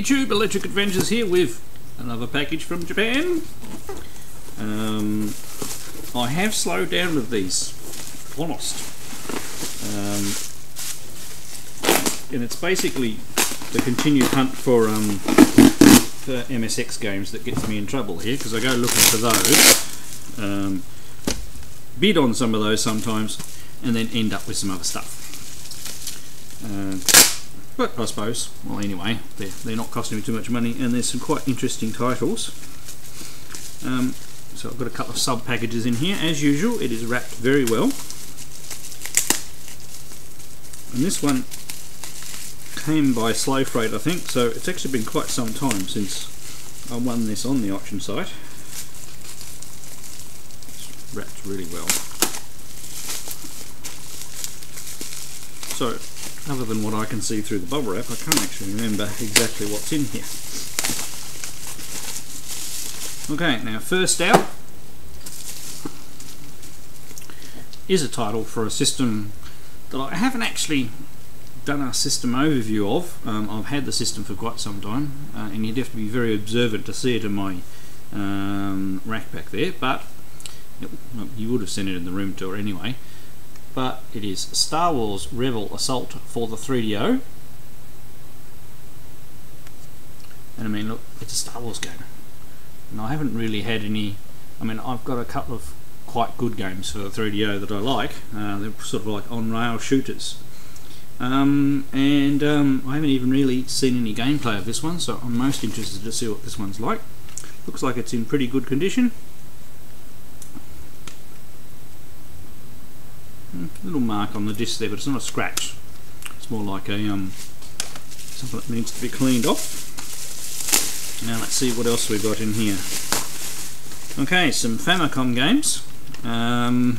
YouTube, Electric Adventures here with another package from Japan. I have slowed down with these, honest. And it's basically the continued hunt for MSX games that gets me in trouble here, because I go looking for those, bid on some of those sometimes, and then end up with some other stuff. But I suppose, well anyway, they're not costing me too much money, and there's some quite interesting titles. So I've got a couple of sub packages in here. As usual, it is wrapped very well. And this one came by slow freight, I think, so it's actually been quite some time since I won this on the auction site. It's wrapped really well. So, other than what I can see through the bubble wrap, I can't actually remember exactly what's in here. Okay, now first out is a title for a system that I haven't actually done a system overview of. I've had the system for quite some time, and you'd have to be very observant to see it in my rack back there, but you would have seen it in the room tour anyway. But it is Star Wars Rebel Assault for the 3DO. And I mean, look, it's a Star Wars game. And I haven't really had any, I mean, I've got a couple of quite good games for the 3DO that I like. They're sort of like on-rail shooters. I haven't even really seen any gameplay of this one, so I'm most interested to see what this one's like. Looks like it's in pretty good condition. Little mark on the disc there, but it's not a scratch. It's more like a something that needs to be cleaned off. Now let's see what else we've got in here. Okay, some Famicom games. I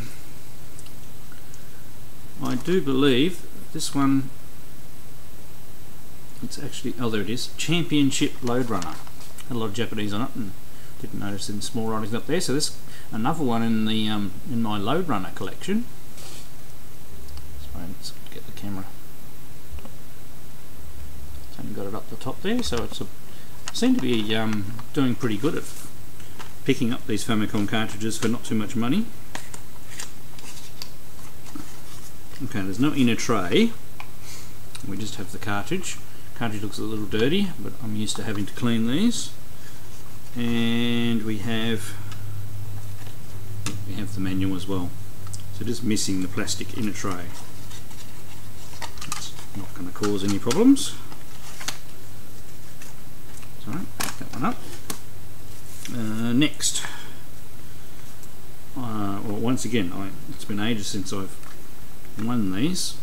do believe this one, it's actually, oh there it is, Championship Load Runner. Had a lot of Japanese on it and didn't notice in small writings up there. So this another one in the in my Load Runner collection. Let's get the camera. It's only got it up the top there, so it's seem to be doing pretty good at picking up these Famicom cartridges for not too much money. Okay, there's no inner tray. We just have the cartridge. Cartridge looks a little dirty, but I'm used to having to clean these. And we have the manual as well. So just missing the plastic inner tray. Not going to cause any problems. So, pick that one up. Next, well, once again, it's been ages since I've won these.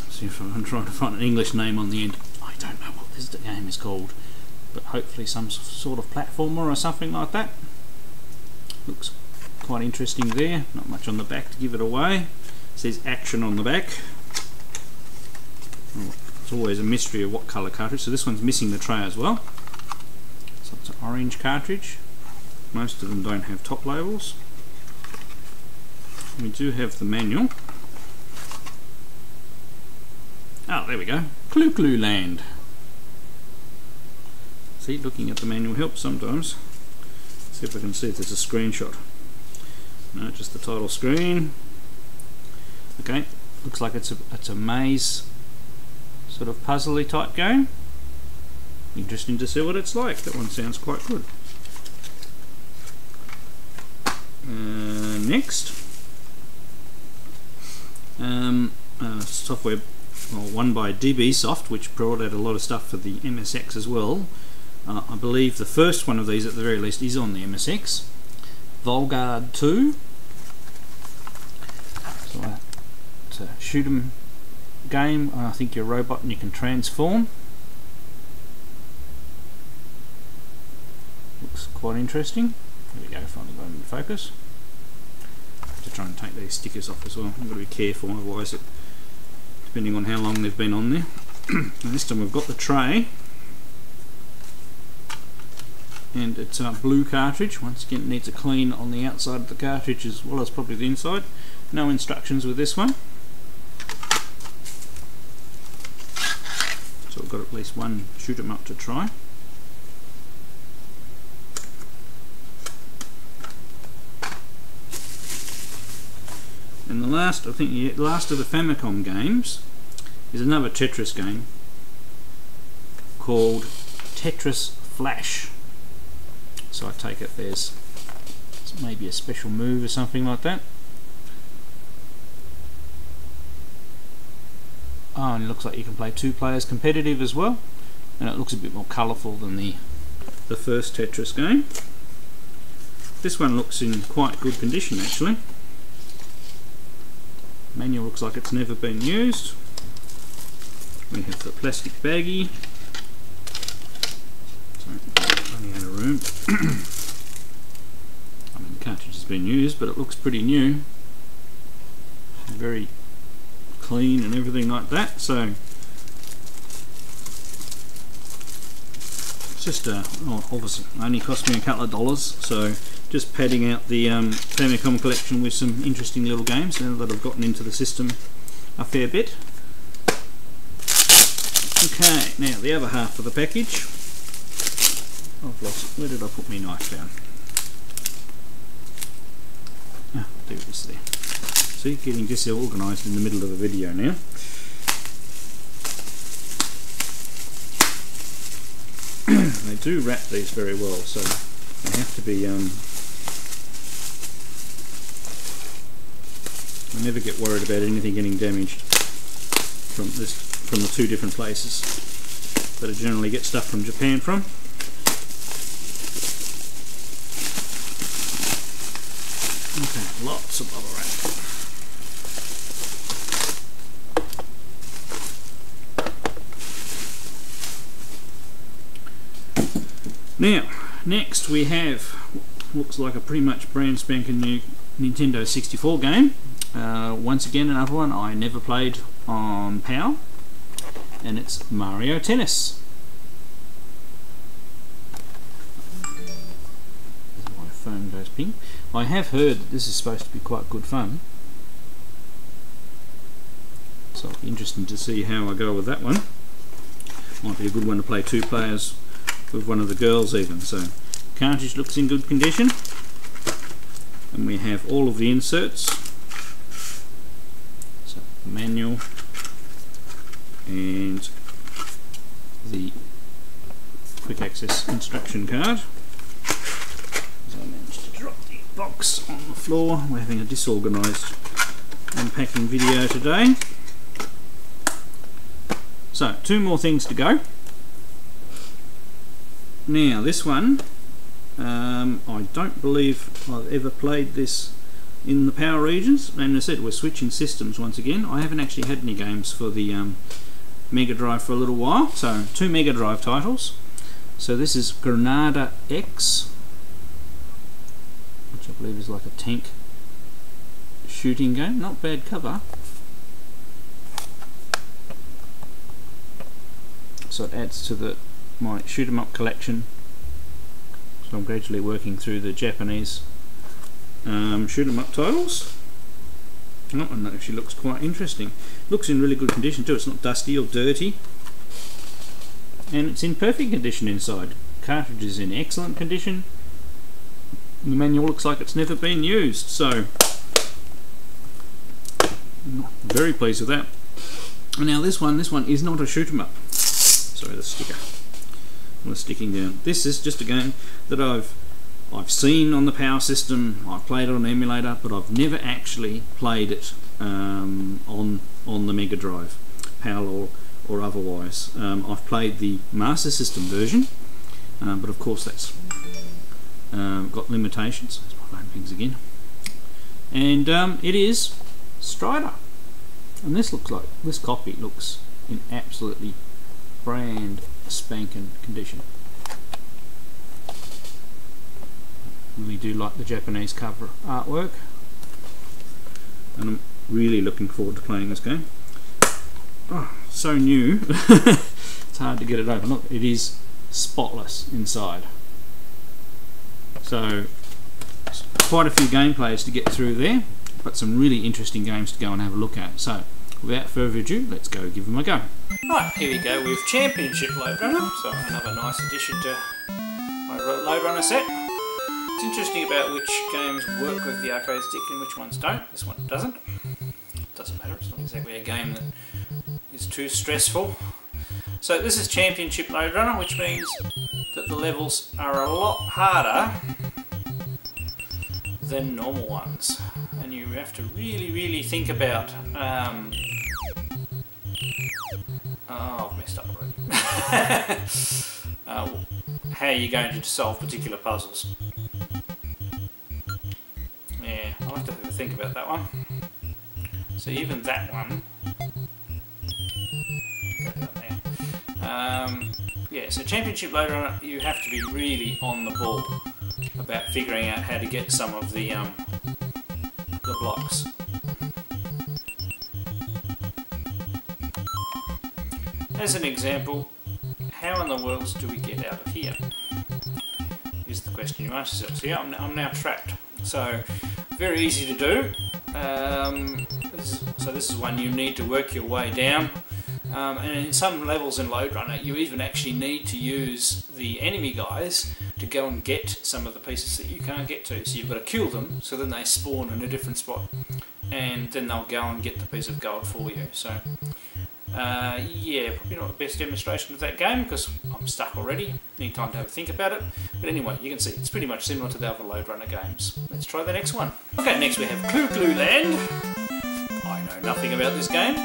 See if I'm trying to find an English name on the end. I don't know what this game is called, but hopefully some sort of platformer or something like that. Looks quite interesting there. Not much on the back to give it away. It says action on the back. It's always a mystery of what colour cartridge. So this one's missing the tray as well. So it's an orange cartridge. Most of them don't have top labels. We do have the manual. Oh, there we go. Clue Clue Land. See, looking at the manual helps sometimes. Let's see if I can see if there's a screenshot. No, just the title screen. Okay, looks like it's a maze sort of puzzly type game. Interesting to see what it's like. That one sounds quite good. Next, software, well, one by DB Soft, which brought out a lot of stuff for the MSX as well. I believe the first one of these at the very least is on the MSX. Volgard 2. So it's a shoot 'em game. I think you're a robot and you can transform. Looks quite interesting. There we go, finally got in focus. I have to try and take these stickers off as well. I've got to be careful, otherwise depending on how long they've been on there. And this time we've got the tray. And it's a blue cartridge. Once again, it needs a clean on the outside of the cartridge as well as probably the inside. No instructions with this one. So we've got at least one shoot 'em up to try. And the last, I think the last of the Famicom games is another Tetris game called Tetris Flash. So I take it there's maybe a special move or something like that. Oh, and it looks like you can play 2 players competitive as well, and it looks a bit more colourful than the first Tetris game. This one looks in quite good condition actually. Manual looks like it's never been used. We have the plastic baggie. Sorry, running out of room. I mean, the cartridge has been used, but it looks pretty new. Very clean and everything like that. So it's just obviously only cost me a couple of dollars. So just padding out the Famicom collection with some interesting little games now that I've gotten into the system a fair bit. Okay, now the other half of the package. I've lost it. Where did I put my knife down? Ah, there it is there. See, getting disorganised in the middle of a video now. They do wrap these very well, so they have to be. I never get worried about anything getting damaged from the 2 different places that I generally get stuff from Japan from. Okay, lots of bubble wrap. Now, next we have looks like a pretty much brand spanking new Nintendo 64 game. Once again, another one I never played on PAL, and it's Mario Tennis. My phone goes ping. I have heard that this is supposed to be quite good fun, so it'll be interesting to see how I go with that one. Might be a good one to play 2 players with one of the girls even. So cartridge looks in good condition, and we have all of the inserts, so the manual and the quick access instruction card. So I managed to drop the box on the floor. We're having a disorganised unpacking video today. So 2 more things to go. Now this one, I don't believe I've ever played this in the PAL regions, and as I said, we're switching systems once again. I haven't actually had any games for the Mega Drive for a little while, so 2 Mega Drive titles. So this is Granada X, which I believe is like a tank shooting game. Not bad cover. So it adds to my shoot 'em up collection. So I'm gradually working through the Japanese shoot 'em up titles. That one actually looks quite interesting. Looks in really good condition too. It's not dusty or dirty, and it's in perfect condition inside. Cartridge is in excellent condition. The manual looks like it's never been used, so I'm very pleased with that. Now this one is not a shoot 'em up. Sorry, the sticker was sticking down. This is just a game that I've seen on the PAL system. I've played it on the emulator, but I've never actually played it on the Mega Drive, PAL or otherwise. I've played the Master System version, but of course that's got limitations. There's my phone pings again. And it is Strider, and this copy looks in absolutely brand spanking condition. Really do like the Japanese cover artwork, and I'm really looking forward to playing this game. Oh, so new. It's hard to get it open. Look, it is spotless inside. So quite a few gameplays to get through there, but some really interesting games to go and have a look at. So without further ado, let's go give them a go. Right, here we go with Championship Load Runner, so another nice addition to my Load Runner set. It's interesting about which games work with the arcade stick and which ones don't. This one doesn't. Doesn't matter, it's not exactly a game that is too stressful. So this is Championship Load Runner, which means that the levels are a lot harder than normal ones. And you have to really think about oh, I've messed up already. How you're going to solve particular puzzles. Yeah, I'll have to have a think about that one. So even that one, yeah, so Championship Load Runner, you have to be really on the ball about figuring out how to get some of the blocks. As an example, how in the world do we get out of here? Is the question you ask yourself. So yeah, I'm now trapped. So very easy to do. So this is one you need to work your way down. And in some levels in Load Runner, you even actually need to use the enemy guys to go and get some of the pieces that you can't get to. So you've got to kill them, so then they spawn in a different spot, and then they'll go and get the piece of gold for you. So yeah, probably not the best demonstration of that game because I'm stuck already. Need time to have a think about it. But anyway, you can see it's pretty much similar to the other Load Runner games. Let's try the next one. Okay, next we have Clue Clue Land. I know nothing about this game.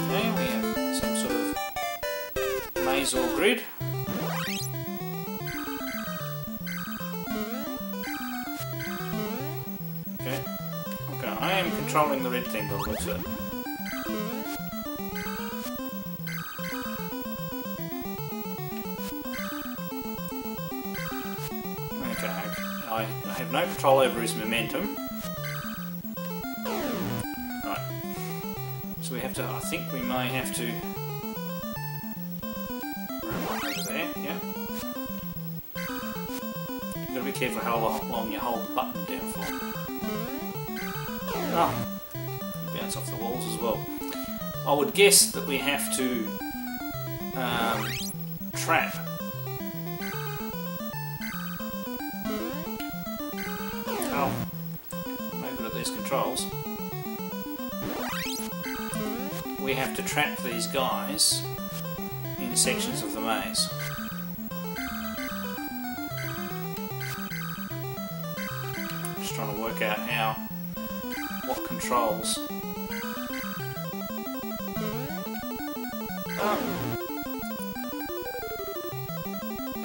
Okay, we have some sort of maze or grid. Okay, I am controlling the red thing by the looks of it. I have no control over his momentum. Right. So we have to, I think we may have to... Right over there, yeah. You've got to be careful how long you hold the button down for. Oh, you bounce off the walls as well. I would guess that we have to trap. Oh, no good at these controls. We have to trap these guys in sections of the maze. Just trying to work out what controls.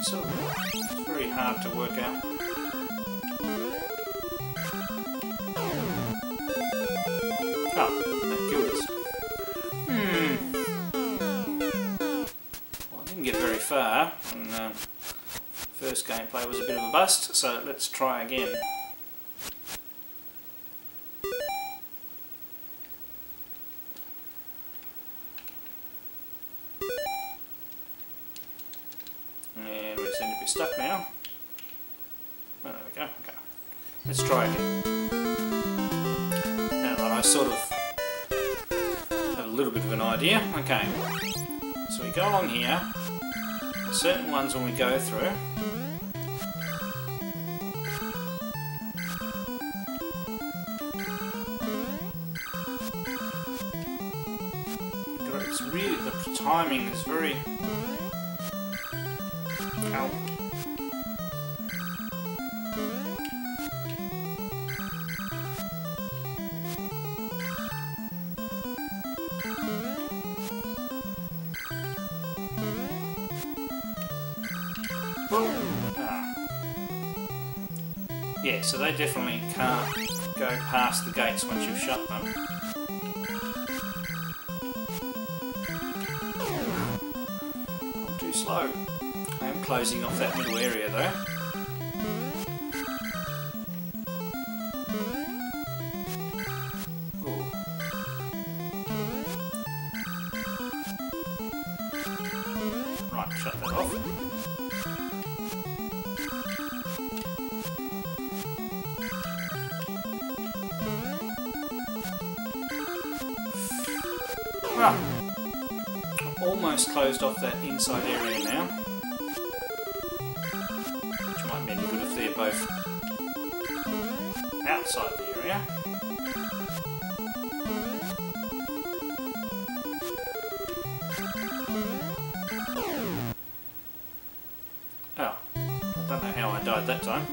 So it's very hard to work out. Oh, thank goodness. Well, I didn't get very far, and first gameplay was a bit of a bust, so let's try again. And we seem to be stuck now. Oh, there we go, okay. Let's try again. Now that I sort of have a little bit of an idea. Okay, so we go along here. Certain ones when we go through. It's really, the timing is very... Ow. Yeah, so they definitely can't go past the gates once you've shut them. I'm too slow. I am closing off that middle area though. Ooh. Right, shut that off. Well, I've almost closed off that inside area now, which might be good if they're both outside the area. Oh, I don't know how I died that time.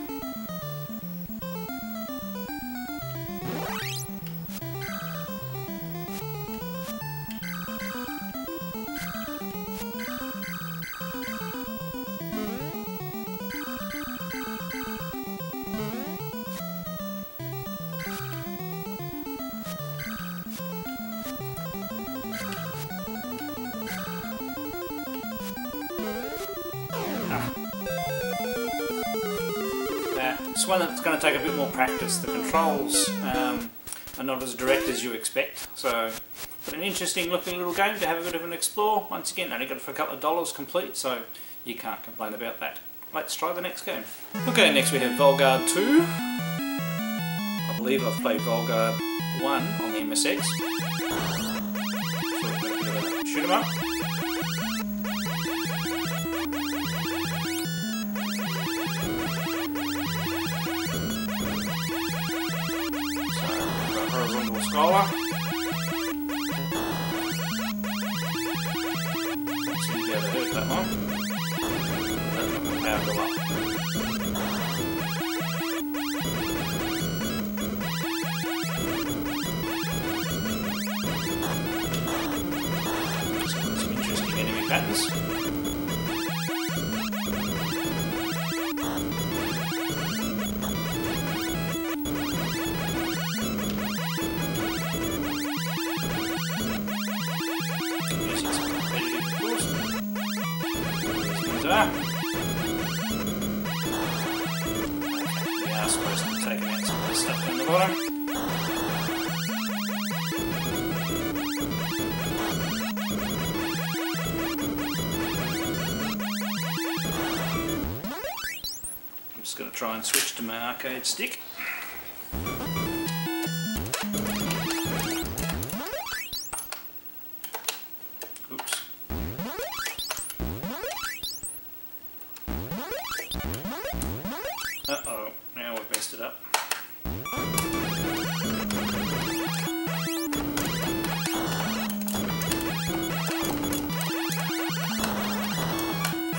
It's one that's going to take a bit more practice. The controls are not as direct as you expect, so but an interesting looking little game to have a bit of an explore. Once again, only got it for a couple of dollars complete, so you can't complain about that. Let's try the next game. Okay, next we have Volgard 2. I believe I've played Volgard 1 on the MSX. So we've got a bit of a shoot 'em up. Horizontal scroller. Don't seem to be able to hurt that one. That's not going to power go up. Some interesting enemy patterns. We are supposed to be taking out some of this stuff down the bottom. I'm just going to try and switch to my arcade stick. Oops. Uh-oh, now we've messed it up.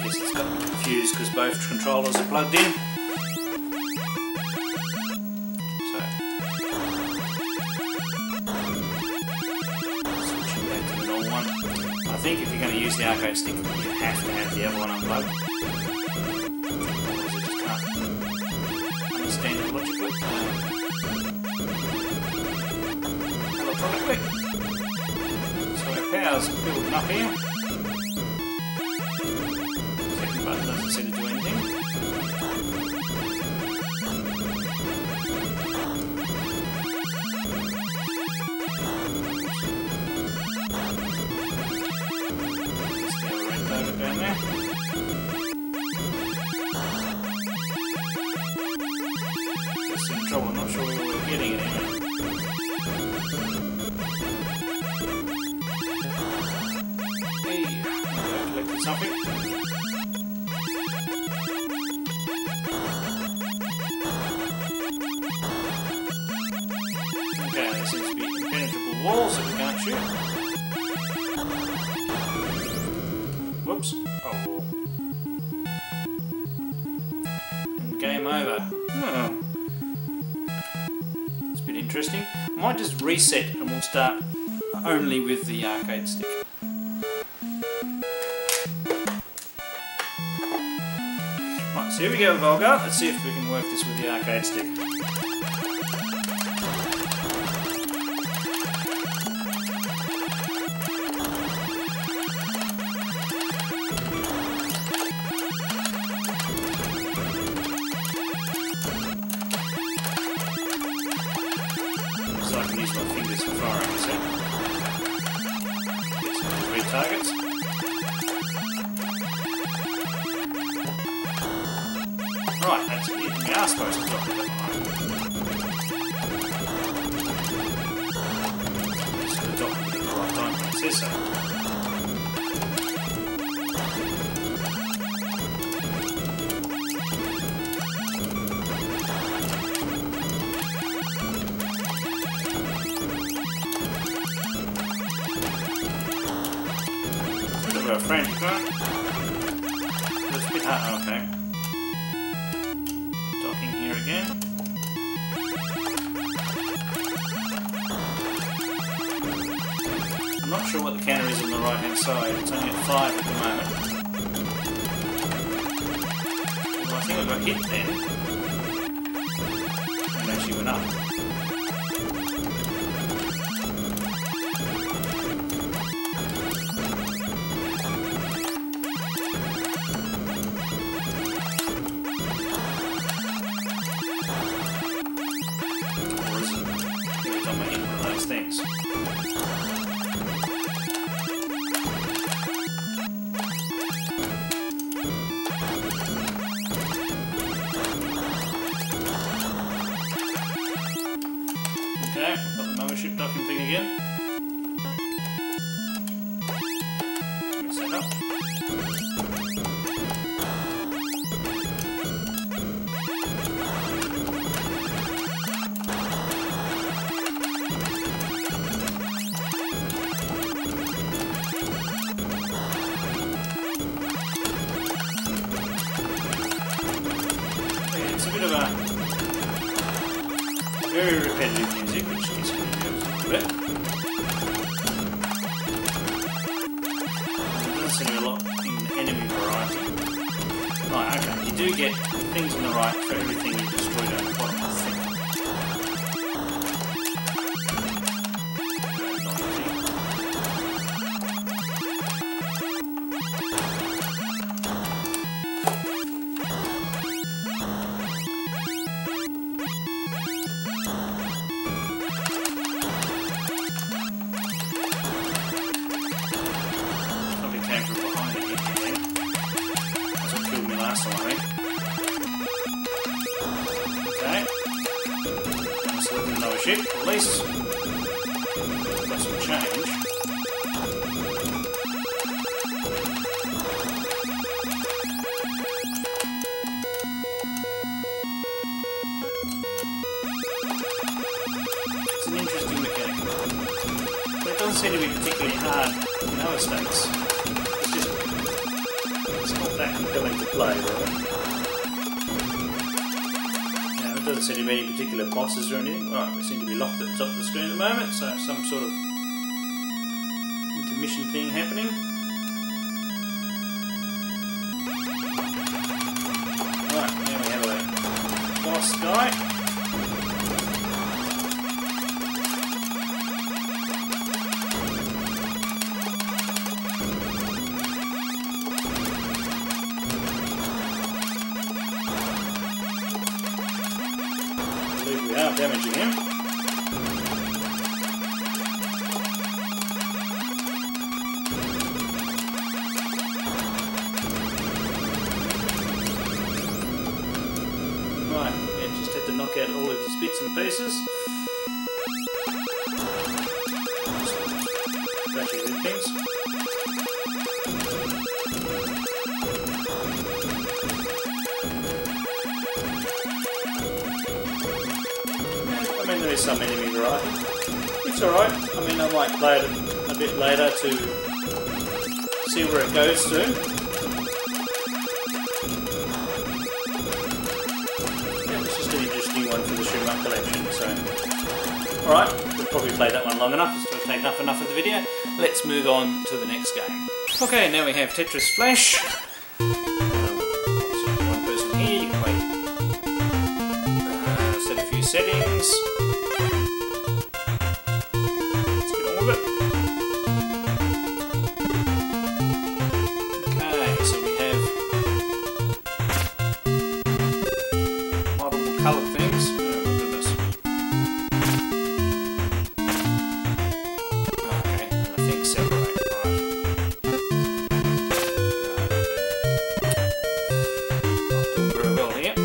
Guess it's got confused because both controllers are plugged in. So, switching back to the normal one. I think if you're going to use the arcade stick, you have to have the other one unplugged. Understand it logically. Electronically. So our power's building up here. Second button doesn't seem to do anything. There's the other red target down there. In trouble, I'm not sure where we're getting it anyway. Hey, I've collected something. Okay, there seems to be impenetrable walls that we can't shoot. Whoops. Oh. And game over. Oh. Interesting. I might just reset and we'll start only with the arcade stick. Right, so here we go, Volga. Let's see if we can work this with the arcade stick. So I can use my fingers for firing this out. Get some of these red targets. Right, that's it. We are supposed to drop that one. Just going to drop it at the right time. It says so. Bit of a frantic one. It's a bit hard. Okay. Docking here again. I'm not sure what the counter is on the right hand side. It's only at 5 at the moment. Well, I think I got hit then. And actually went up. Or is it? Every time I hit one of those things. Okay, I've got the mothership docking thing again. Mix that up. Yeah, it's a bit of a very repetitive music, which gets me a little bit. There doesn't seem to be a lot in enemy variety. Right, okay, you do get things on the right for everything you destroy down the bottom, I think. Probably came from behind it, didn't it? That's what killed me last time, I think. Okay. I'm selecting another ship, at least. Got some change. It's an interesting mechanic. But it doesn't seem to be particularly hard in other states. It's not that compelling to play, really. Now, it doesn't seem to be any particular bosses or anything. Right, we seem to be locked at the top of the screen at the moment, so some sort of intermission thing happening. Right, now we have a boss guy. I believe we are damaging him. Right, yeah, just had to knock out all of his bits and pieces. Actually good things. I mean, there is some enemy variety. It's alright. I mean, I might play it a bit later to see where it goes to. Yeah, it's just an interesting one for the shoot-em-up collection. So, alright, we'll probably play that one long enough. It's going to take up enough of the video. Let's move on to the next game. Okay, now we have Tetris Flash. Obviously, one person here. You can wait. Set a few settings. Let's get on with it. Okay, so we have multiple coloured things. Oh my goodness. Okay, and the things separate. Right. Not doing very well here.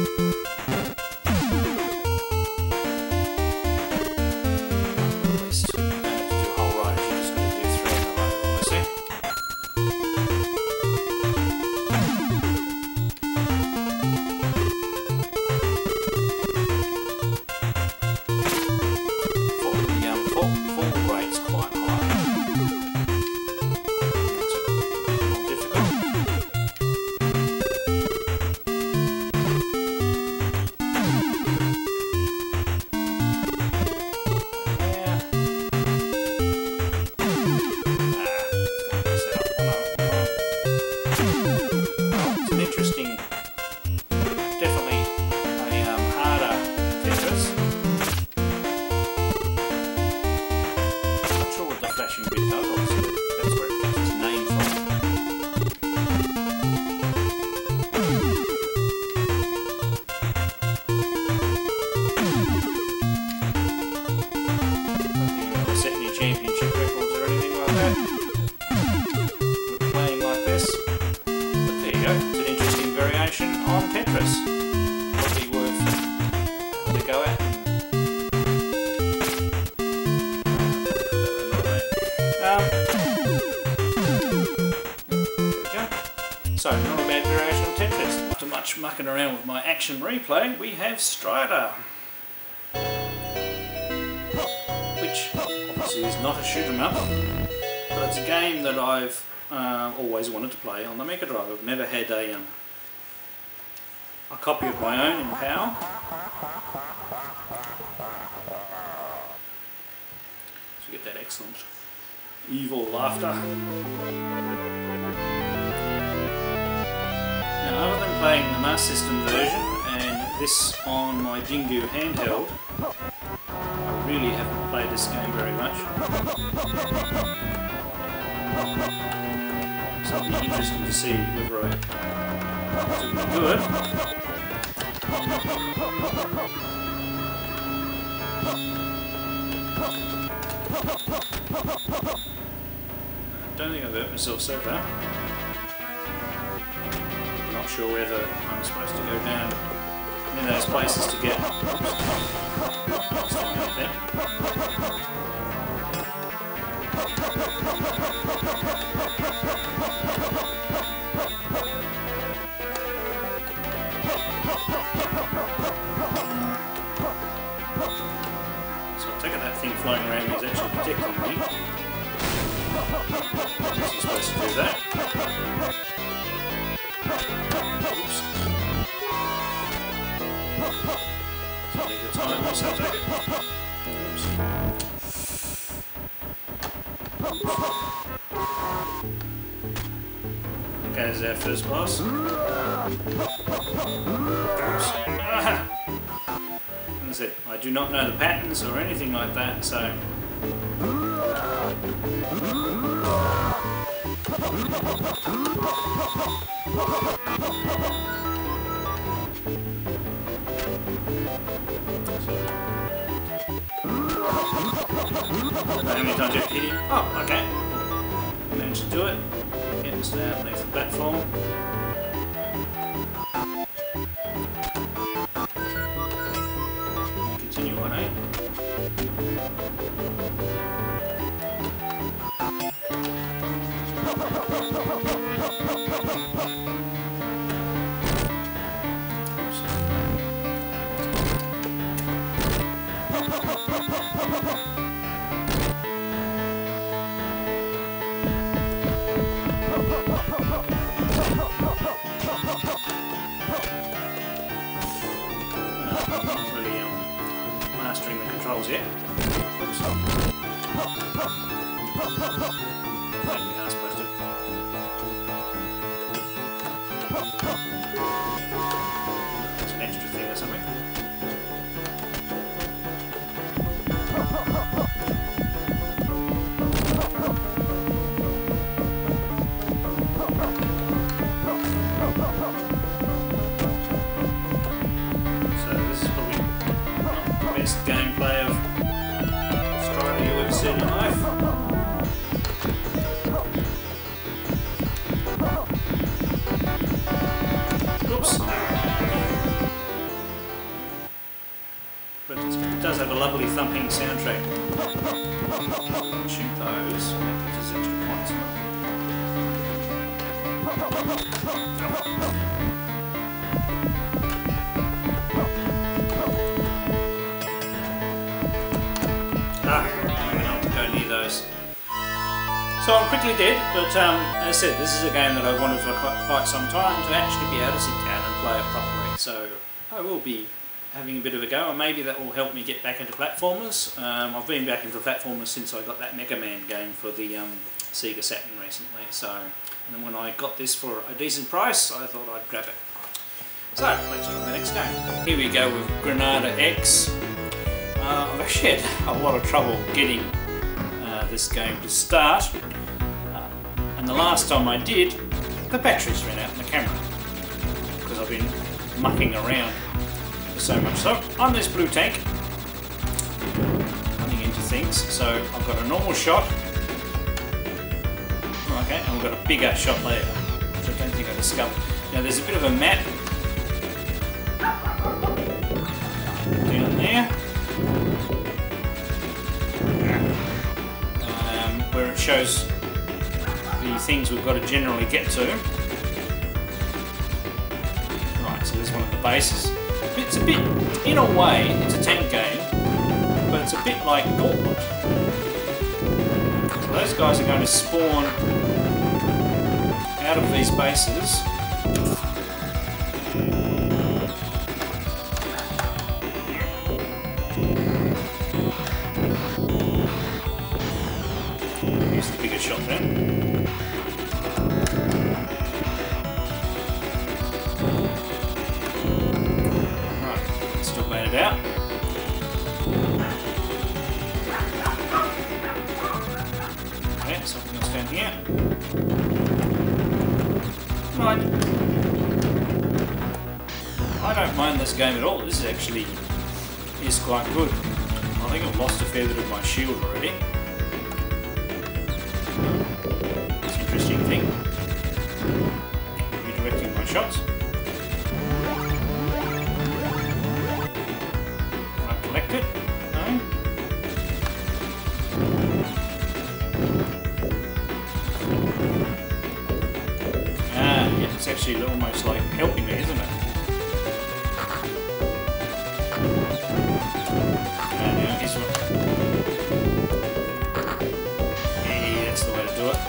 At least you don't have to do whole rides, you're just going to do 3 in a row. mucking around with my action replay, we have Strider, which obviously is not a shoot 'em up, but it's a game that I've always wanted to play on the Mega Drive. I've never had a copy of my own in PAL. So we get that excellent evil laughter. Now, other than playing the Master System version and this on my Dingu handheld, I really haven't played this game very much. So it'll be interesting to see whether I do any good. I don't think I've hurt myself so far. I'm not sure whether I'm supposed to go down in those places to get. So I take it that thing flying around me is actually protecting me. You're supposed to do that. Oops. So I need to time this, I'll take it. Oops. Okay, this is our first boss. Oops. Ah. That's it. I do not know the patterns or anything like that, so. I don't know how many times you have to hit him. Oh, okay. Managed to do it. Get him stay underneath the platform. Continue on, eh? Mastering the controls yet. Oops. I think we are supposed to. There's an extra thing or something. Best gameplay of Strider you've ever seen in your life. Oops. But it does have a lovely thumping soundtrack. Shoot those, that gives us extra points. So I'm quickly dead, but as I said, this is a game that I've wanted for quite some time to actually be able to sit down and play it properly. So I will be having a bit of a go, and maybe that will help me get back into platformers. I've been back into platformers since I got that Mega Man game for the Sega Saturn recently. So, and then when I got this for a decent price, I thought I'd grab it. So let's try the next game. Here we go with Granada X. I've actually had a lot of trouble getting this game to start, and the last time I did, the batteries ran out in the camera because I've been mucking around for so much. So I'm this blue tank running into things, so I've got a normal shot, okay, and we've got a bigger shot later, which I don't think I discovered. Now there's a bit of a map down there where it shows the things we've got to generally get to. Right, So there's one of the bases. It's a bit, in a way, it's a tank game, but it's a bit like Gauntlet. So those guys are going to spawn out of these bases. Here's the bigger shot then. Right, still made it out. Okay, something else down here. Right. I don't mind this game at all. This actually is quite good. I think I've lost a fair bit of my shield already. It's an interesting thing. Redirecting my shots. Can I collect it? No. Yeah, it's actually almost like helping me, isn't it? Yeah, this one. Yeah, that's the way to do it.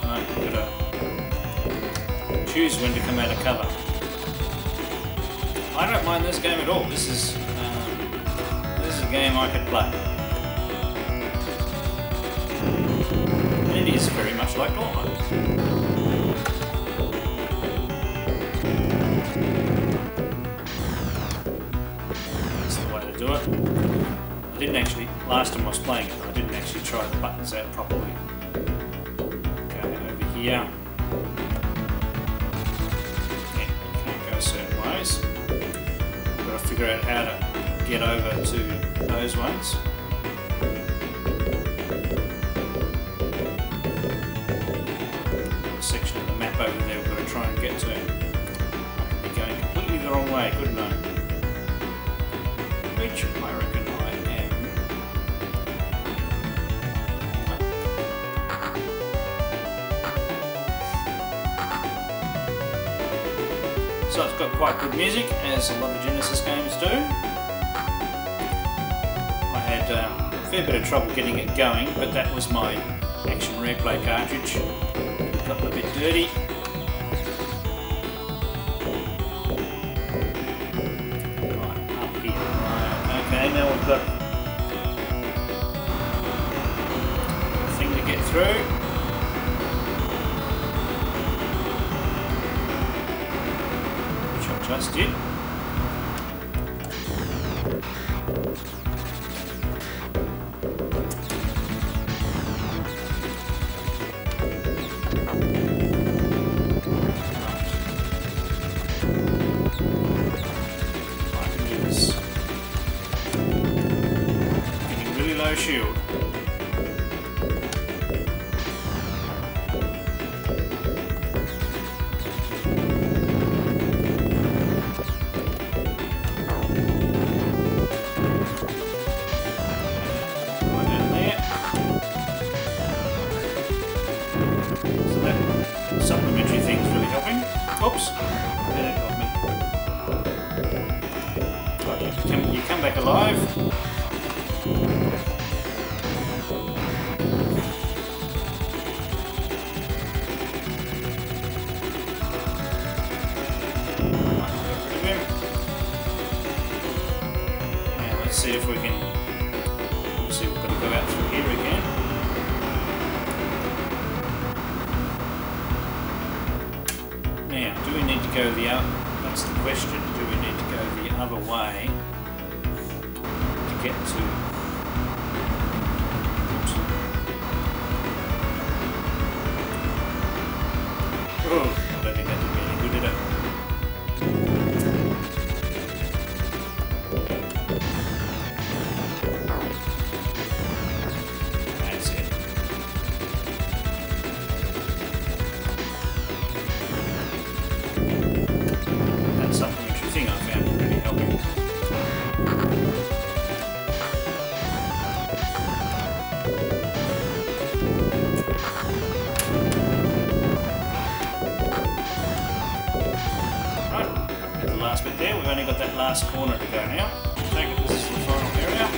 Right, you've got to choose when to come out of cover. I don't mind this game at all. This is a game I could play. And it is very much like Gauntlet. That's the way to do it. I didn't actually, last time I was playing it, I didn't actually try the buttons out properly. Okay, over here. Yeah, you can't go certain ways. I've got to figure out how to get over to those ones. Section of the map over there we've got to try and get to. I could be going completely the wrong way, couldn't I? Which I reckon I am. So it's got quite good music, as a lot of Genesis games do. I had a fair bit of trouble getting it going, but that was my Action Replay cartridge. Got a bit dirty. Right, up here. Right, okay, now we've got a thing to get through. Which I just did. Shield. Right down there. So that supplementary thing's really helping. Oops, that got me. You come back alive. See if we can. Obviously, we've got to go out through here again. Now, do we need to go the other? That's the question. Do we need to go the other way to get to? Oops. Oh, I don't think that did me any good, did it? Supplementary thing I found really helping. last corner to go now. I take it this is the final area.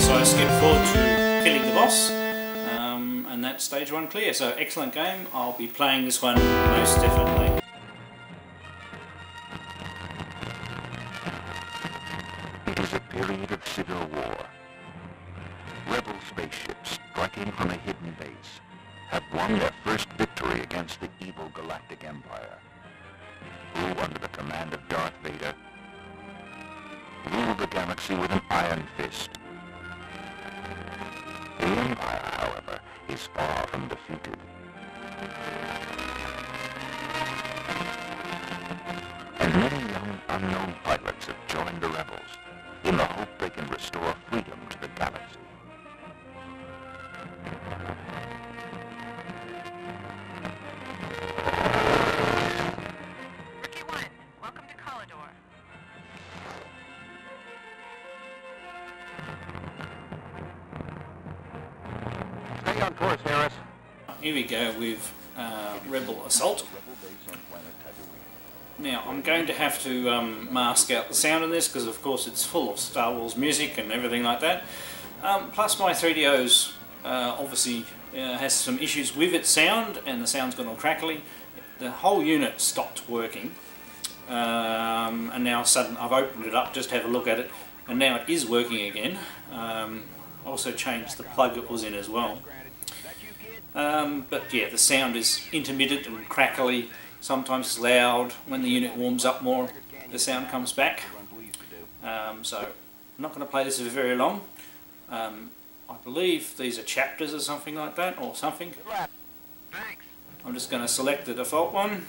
So I skip forward to killing the boss, and that's stage 1 clear. So excellent game. I'll be playing this one most definitely. It is a period of civil war. Rebel spaceships striking from a hidden base have won their first victory against the evil Galactic Empire, who, under the command of Darth Vader, ruled the galaxy with an iron fist. The Empire, however, is far from defeated. And many young unknown pilots have joined the rebels in the hope they can restore freedom to the galaxy. Rookie 1, welcome to Collidor. Stay on course, Harris. Here we go with Rebel Assault. Now I'm going to have to mask out the sound in this because of course it's full of Star Wars music and everything like that. Plus my 3DO's obviously has some issues with its sound, and the sound's gone all crackly. The whole unit stopped working, and now suddenly I've opened it up just to have a look at it, and now it is working again. Also changed the plug it was in as well. But yeah, the sound is intermittent and crackly. Sometimes it's loud. When the unit warms up more, the sound comes back. So I'm not going to play this for very long. I believe these are chapters or something like that, or something. I'm just going to select the default one.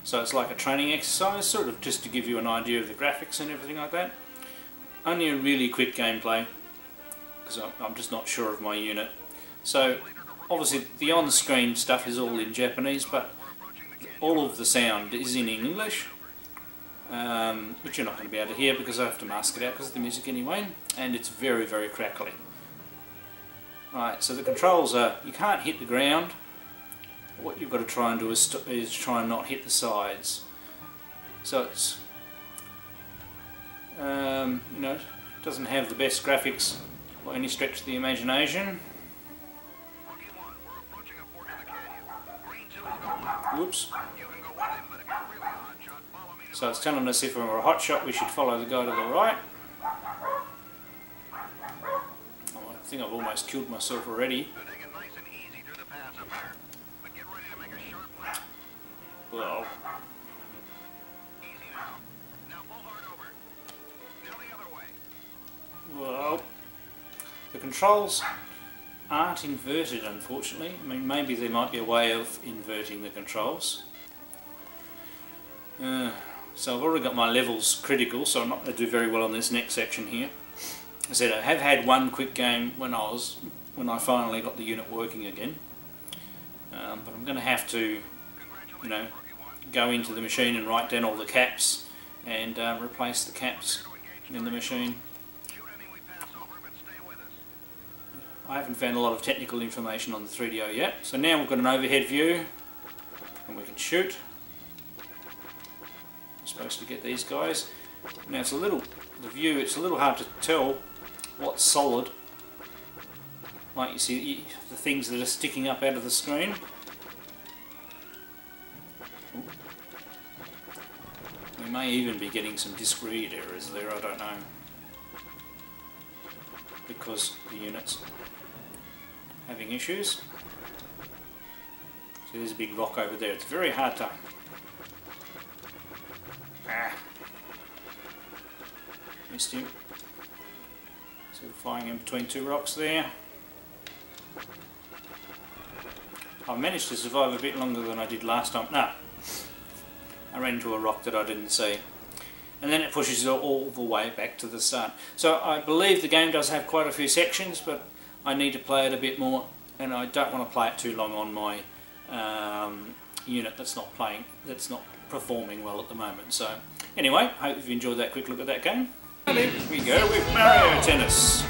So it's like a training exercise, sort of just to give you an idea of the graphics and everything like that. Only a really quick gameplay, because I'm just not sure of my unit. So obviously the on-screen stuff is all in Japanese, but all of the sound is in English, which you're not going to be able to hear because I have to mask it out because of the music anyway, and it's very, very crackly. Right, so the controls are, you can't hit the ground. What you've got to try and do is try and not hit the sides. So it's, you know, doesn't have the best graphics by any stretch of the imagination. Whoops. So it's telling us if we're a hot shot we should follow the guy to the right. Oh, I think I've almost killed myself already. Well. Well, the controls aren't inverted, unfortunately. I mean, maybe there might be a way of inverting the controls. So I've already got my levels critical, so I'm not going to do very well on this next section here. I said I have had one quick game when I finally got the unit working again, but I'm going to have to, you know, go into the machine and write down all the caps and replace the caps in the machine. I haven't found a lot of technical information on the 3DO yet. So now we've got an overhead view and we can shoot. I'm supposed to get these guys. Now it's a little, the view, it's a little hard to tell what's solid. Like you see the things that are sticking up out of the screen. We may even be getting some disk read errors there, I don't know. Because the unit's having issues. See, there's a big rock over there. It's very hard to... Missed him. So flying in between two rocks there. I managed to survive a bit longer than I did last time. No, I ran into a rock that I didn't see. And then it pushes you all the way back to the start. So I believe the game does have quite a few sections, but I need to play it a bit more, and I don't want to play it too long on my unit that's not performing well at the moment. So anyway, hope you've enjoyed that quick look at that game. And here we go with Mario Tennis.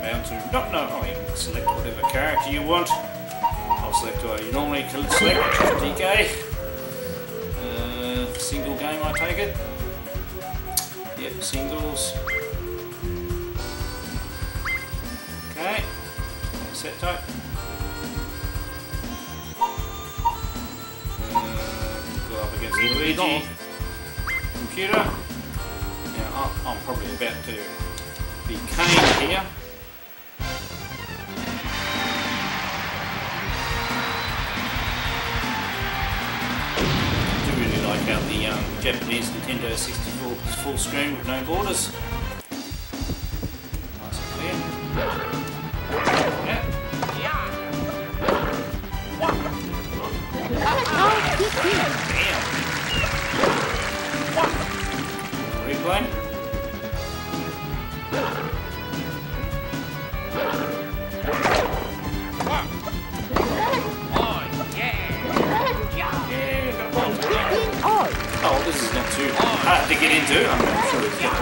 Bound to oh, you can select whatever character you want. I'll select what you normally select, which is DK. Single game, I take it. Yep, singles. Okay, set type. Go up against Luigi. Computer. Now I'm probably about to be caned here. Out the Japanese Nintendo 64 full screen with no borders. Nice and clear. Yeah. Damn. Replay. Oh, this is not too hard to get into. I'm sure it's going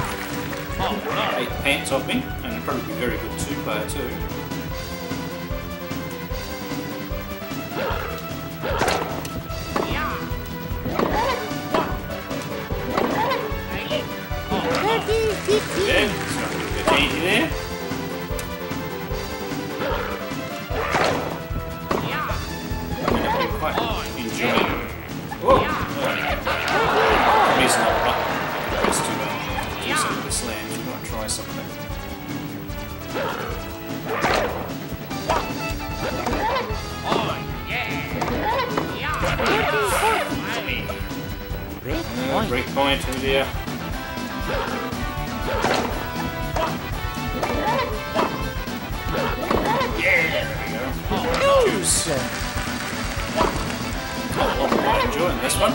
to take the pants off me, and it'll probably be very good two-player too. Yeah, it's not a bit easy there. I'm going to be quite enjoying. Whoa. It's not right. Press to do some of the slams. We might try something. Oh yeah! Break point. Oh dear. Yeah, there we go. Juice. Oh, I'm enjoying this one.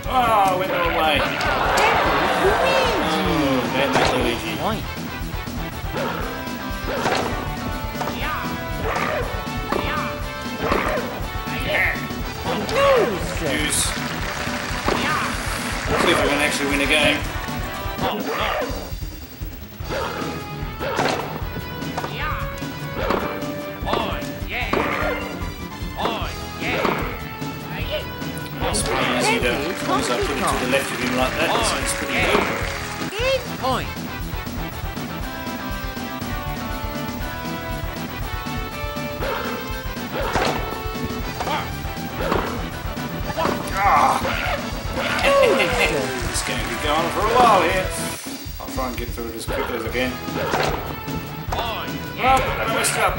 Oh, went the wrong way. Oh, bad luck, Luigi. Juice. Let's see if we can actually win a game. It's pretty easy to, as long as I put it to the left of him like that, so it's pretty good. Game point. It's going to be going on for a while here. I'll try and get through it as quickly as I can. Oh, I messed up.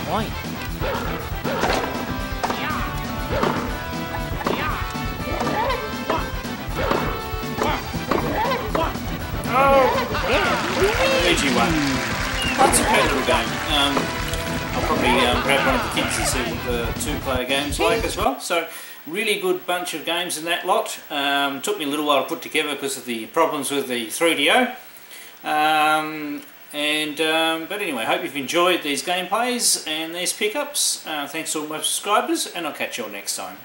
Point. Oh! Luigi won. That's a great little game. I'll probably grab one of the kids and see what the two-player game's like as well. So, really good bunch of games in that lot. Took me a little while to put together because of the problems with the 3DO. But anyway, hope you've enjoyed these gameplays and these pickups. Thanks to all my subscribers, and I'll catch you all next time.